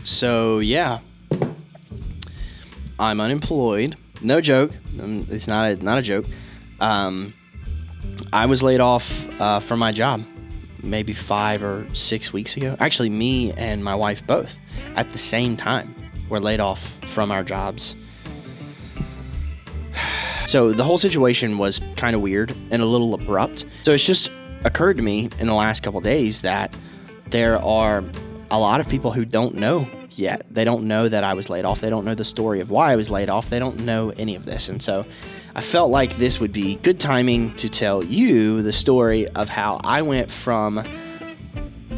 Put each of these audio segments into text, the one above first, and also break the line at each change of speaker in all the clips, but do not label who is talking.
So yeah, I'm unemployed. No joke. It's not a joke. I was laid off from my job maybe 5 or 6 weeks ago. Actually, me and my wife both at the same time were laid off from our jobs. So the whole situation was kind of weird and a little abrupt. So it's just occurred to me in the last couple of days that there are a lot of people who don't know yet. They don't know that I was laid off. They don't know the story of why I was laid off. They don't know any of this. And so I felt like this would be good timing to tell you the story of how I went from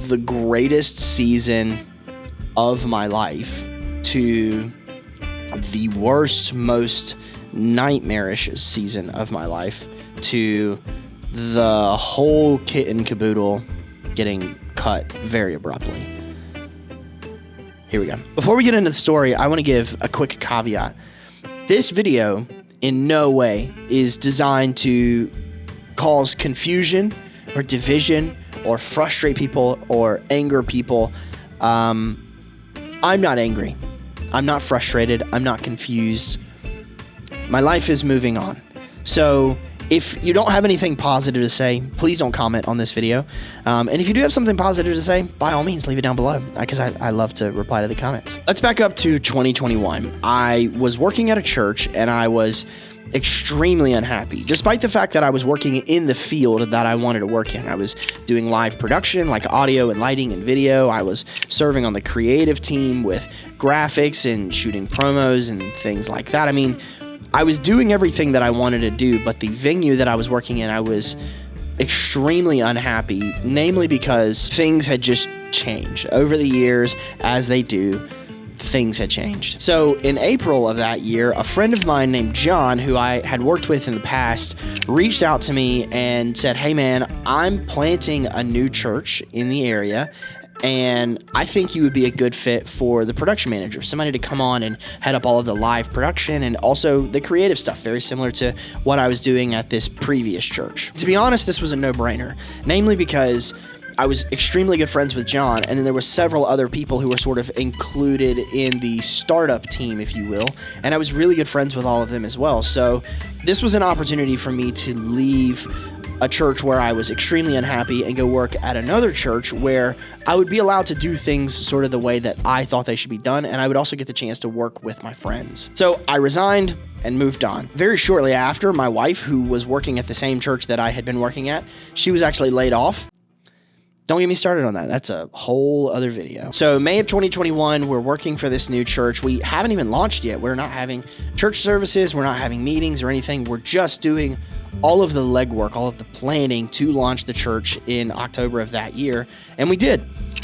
the greatest season of my life to the worst, most nightmarish season of my life to the whole kit and caboodle getting cut very abruptly. Here we go. Before we get into the story, I want to give a quick caveat. This video in no way is designed to cause confusion or division or frustrate people or anger people. I'm not angry. I'm not frustrated. I'm not confused. My life is moving on. So if you don't have anything positive to say, please don't comment on this video. And if you do have something positive to say, by all means, leave it down below because I love to reply to the comments. Let's back up to 2021. I was working at a church and I was extremely unhappy, despite the fact that I was working in the field that I wanted to work in. I was doing live production, like audio and lighting and video. I was serving on the creative team with graphics and shooting promos and things like that. I mean, I was doing everything that I wanted to do, but the venue that I was working in, I was extremely unhappy, namely because things had just changed. Over the years, as they do, things had changed. So in April of that year, a friend of mine named John, who I had worked with in the past, reached out to me and said, "Hey man, I'm planting a new church in the area, and I think you would be a good fit for the production manager, somebody to come on and head up all of the live production and also the creative stuff, very similar to what I was doing at this previous church." To be honest, this was a no-brainer, namely because I was extremely good friends with John, and then there were several other people who were sort of included in the startup team, if you will, and I was really good friends with all of them as well. So this was an opportunity for me to leave a church where I was extremely unhappy and go work at another church where I would be allowed to do things sort of the way that I thought they should be done, and I would also get the chance to work with my friends. So I resigned and moved on. Very shortly after, my wife, who was working at the same church that I had been working at, she was actually laid off. Don't get me started on that. That's a whole other video. So May of 2021, we're working for this new church. We haven't even launched yet. We're not having church services. We're not having meetings or anything. We're just doing all of the legwork, all of the planning to launch the church in October of that year. And we did.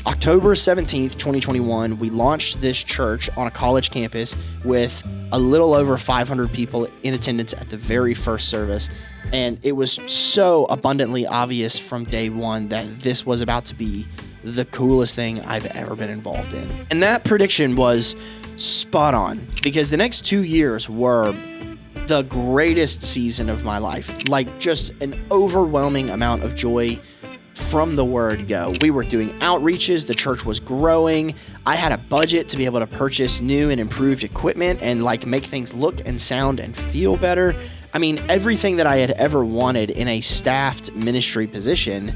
October 17th, 2021, we launched this church on a college campus with a little over 500 people in attendance at the very first service. And it was so abundantly obvious from day one that this was about to be the coolest thing I've ever been involved in. And that prediction was spot on because the next 2 years were the greatest season of my life. Like just an overwhelming amount of joy from the word go. We were doing outreaches. The church was growing. I had a budget to be able to purchase new and improved equipment and like make things look and sound and feel better. I mean, everything that I had ever wanted in a staffed ministry position,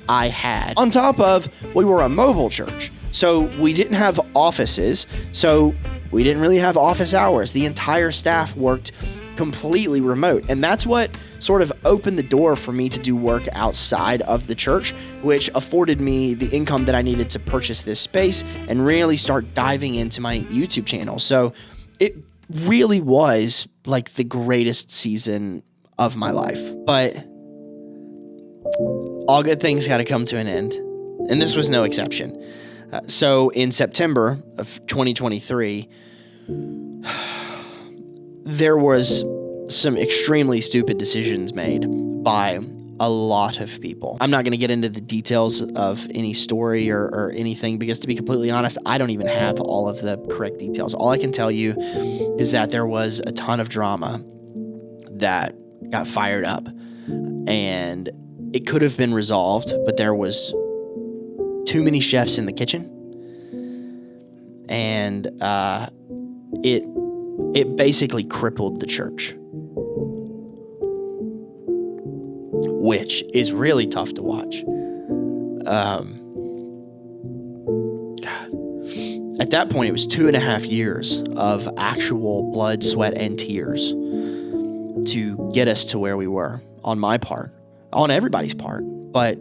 I had. On top of, we were a mobile church. So we didn't have offices. So we didn't really have office hours. The entire staff worked completely remote. And that's what sort of opened the door for me to do work outside of the church, which afforded me the income that I needed to purchase this space and really start diving into my YouTube channel. So it really was like the greatest season of my life. But all good things got to come to an end. And this was no exception. So in September of 2023, there was some extremely stupid decisions made by a lot of people. I'm not going to get into the details of any story or anything because, to be completely honest, I don't even have all of the correct details. All I can tell you is that there was a ton of drama that got fired up, and it could have been resolved, but there was too many chefs in the kitchen, and it basically crippled the church, which is really tough to watch. At that point, it was 2.5 years of actual blood, sweat, and tears to get us to where we were, on my part, on everybody's part. But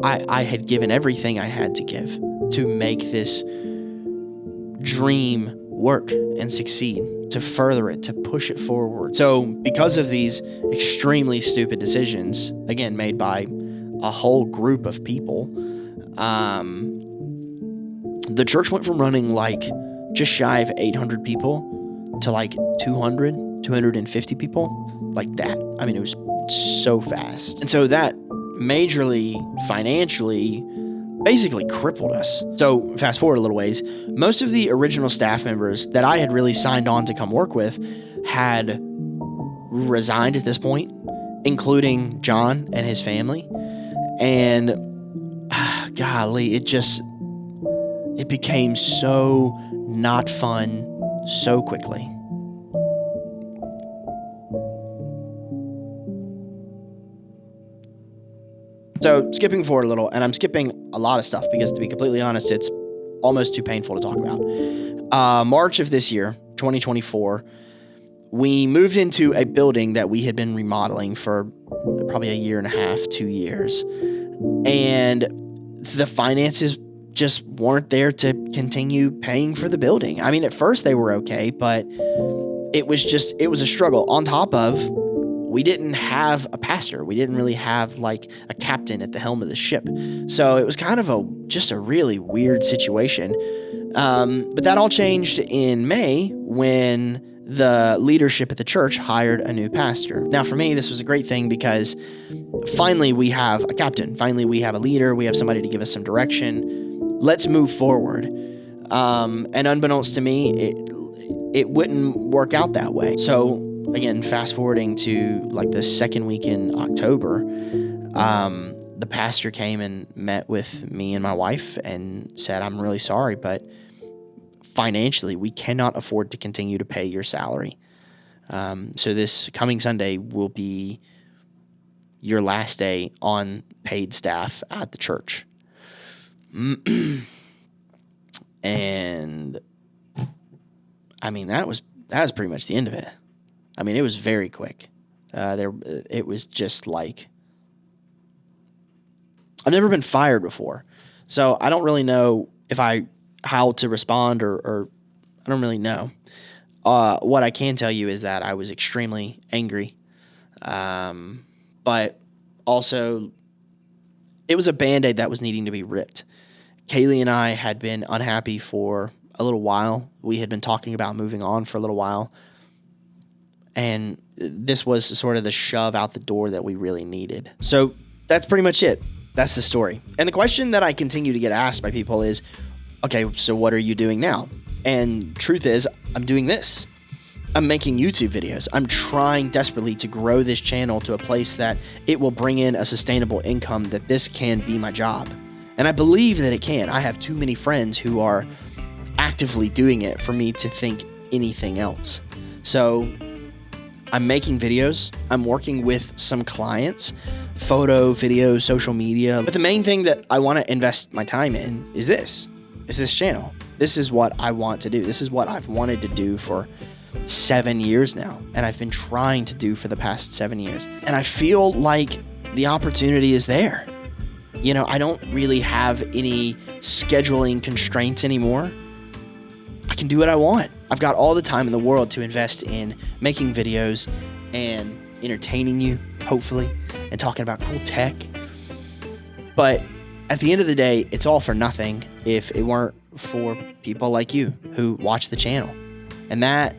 I had given everything I had to give to make this dream work and succeed, to further it, to push it forward. So because of these extremely stupid decisions, again, made by a whole group of people, the church went from running like just shy of 800 people to like 250 people, like that. I mean, it was so fast. And so that majorly financially basically crippled us. So fast forward a little ways, most of the original staff members that I had really signed on to come work with had resigned at this point, including John and his family. And golly, it became so not fun so quickly. So skipping forward a little, and I'm skipping a lot of stuff because, to be completely honest, it's almost too painful to talk about. March of this year, 2024, we moved into a building that we had been remodeling for probably 1.5 2 years. And the finances just weren't there to continue paying for the building. I mean, at first they were okay, but it was a struggle. On top of, we didn't have a pastor. We didn't really have like a captain at the helm of the ship. So it was kind of just a really weird situation. But that all changed in May when the leadership at the church hired a new pastor. Now, for me, this was a great thing because finally we have a captain. Finally, we have a leader. We have somebody to give us some direction. Let's move forward. And unbeknownst to me, it wouldn't work out that way. So again, fast forwarding to like the second week in October, the pastor came and met with me and my wife and said, "I'm really sorry, but financially, we cannot afford to continue to pay your salary. So this coming Sunday will be your last day on paid staff at the church." And I mean, that was pretty much the end of it. I mean, it was very quick. It was just like, I've never been fired before, so I don't really know how to respond or I don't really know. What I can tell you is that I was extremely angry, but also it was a Band-Aid that was needing to be ripped. Kaylee and I had been unhappy for a little while. We had been talking about moving on for a little while. And this was sort of the shove out the door that we really needed. So that's pretty much it. That's the story. And the question that I continue to get asked by people is, okay, so what are you doing now? And truth is, I'm doing this. I'm making YouTube videos. I'm trying desperately to grow this channel to a place that it will bring in a sustainable income, that this can be my job. And I believe that it can. I have too many friends who are actively doing it for me to think anything else. So I'm making videos. I'm working with some clients, photo, video, social media. But the main thing that I want to invest my time in is this channel. This is what I want to do. This is what I've wanted to do for 7 years now. And I've been trying to do for the past 7 years. And I feel like the opportunity is there. You know, I don't really have any scheduling constraints anymore. I can do what I want. I've got all the time in the world to invest in making videos and entertaining you, hopefully, and talking about cool tech. But at the end of the day, it's all for nothing if it weren't for people like you who watch the channel. And that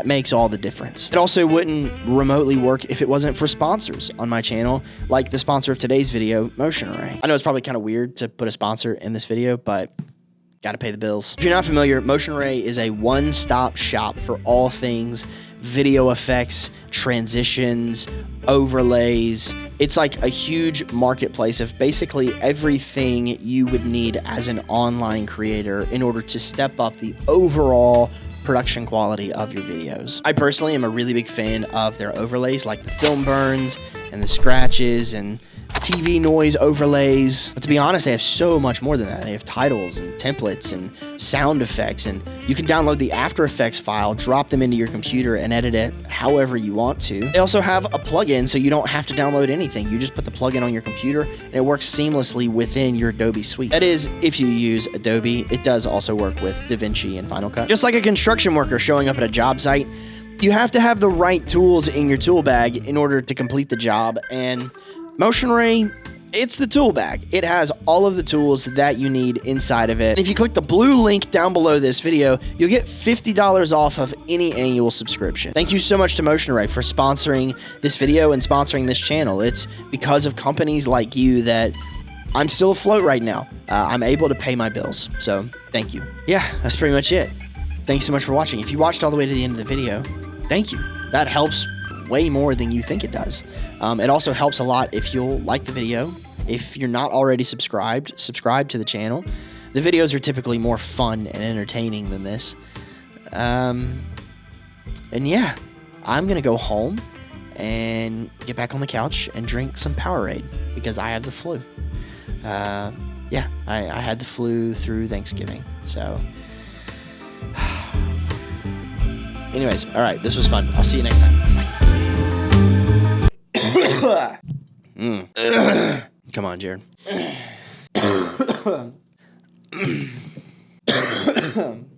makes all the difference. It also wouldn't remotely work if it wasn't for sponsors on my channel, like the sponsor of today's video, Motion Array. I know it's probably kind of weird to put a sponsor in this video, but got to pay the bills. If you're not familiar, Motion Array is a one-stop shop for all things video effects, transitions, overlays. It's like a huge marketplace of basically everything you would need as an online creator in order to step up the overall production quality of your videos. I personally am a really big fan of their overlays, like the film burns and the scratches and TV noise overlays. But to be honest, they have so much more than that. They have titles and templates and sound effects, and you can download the After Effects file, drop them into your computer, and edit it however you want to. They also have a plugin, so you don't have to download anything. You just put the plugin on your computer, and it works seamlessly within your Adobe suite. That is, if you use Adobe. It does also work with DaVinci and Final Cut. Just like a construction worker showing up at a job site, you have to have the right tools in your tool bag in order to complete the job, and Motion Ray, it's the tool bag. It has all of the tools that you need inside of it. And if you click the blue link down below this video, you'll get $50 off of any annual subscription. Thank you so much to Motion Ray for sponsoring this video and sponsoring this channel. It's because of companies like you that I'm still afloat right now. I'm able to pay my bills. So thank you. Yeah, that's pretty much it. Thanks so much for watching. If you watched all the way to the end of the video, thank you. That helps way more than you think it does. It also helps a lot if you'll like the video. If you're not already subscribed, subscribe to the channel. The videos are typically more fun and entertaining than this. And yeah, I'm gonna go home and get back on the couch and drink some Powerade because I have the flu. Yeah, I had the flu through Thanksgiving, so. Anyways, all right, this was fun. I'll see you next time. Bye. Come on, Jared.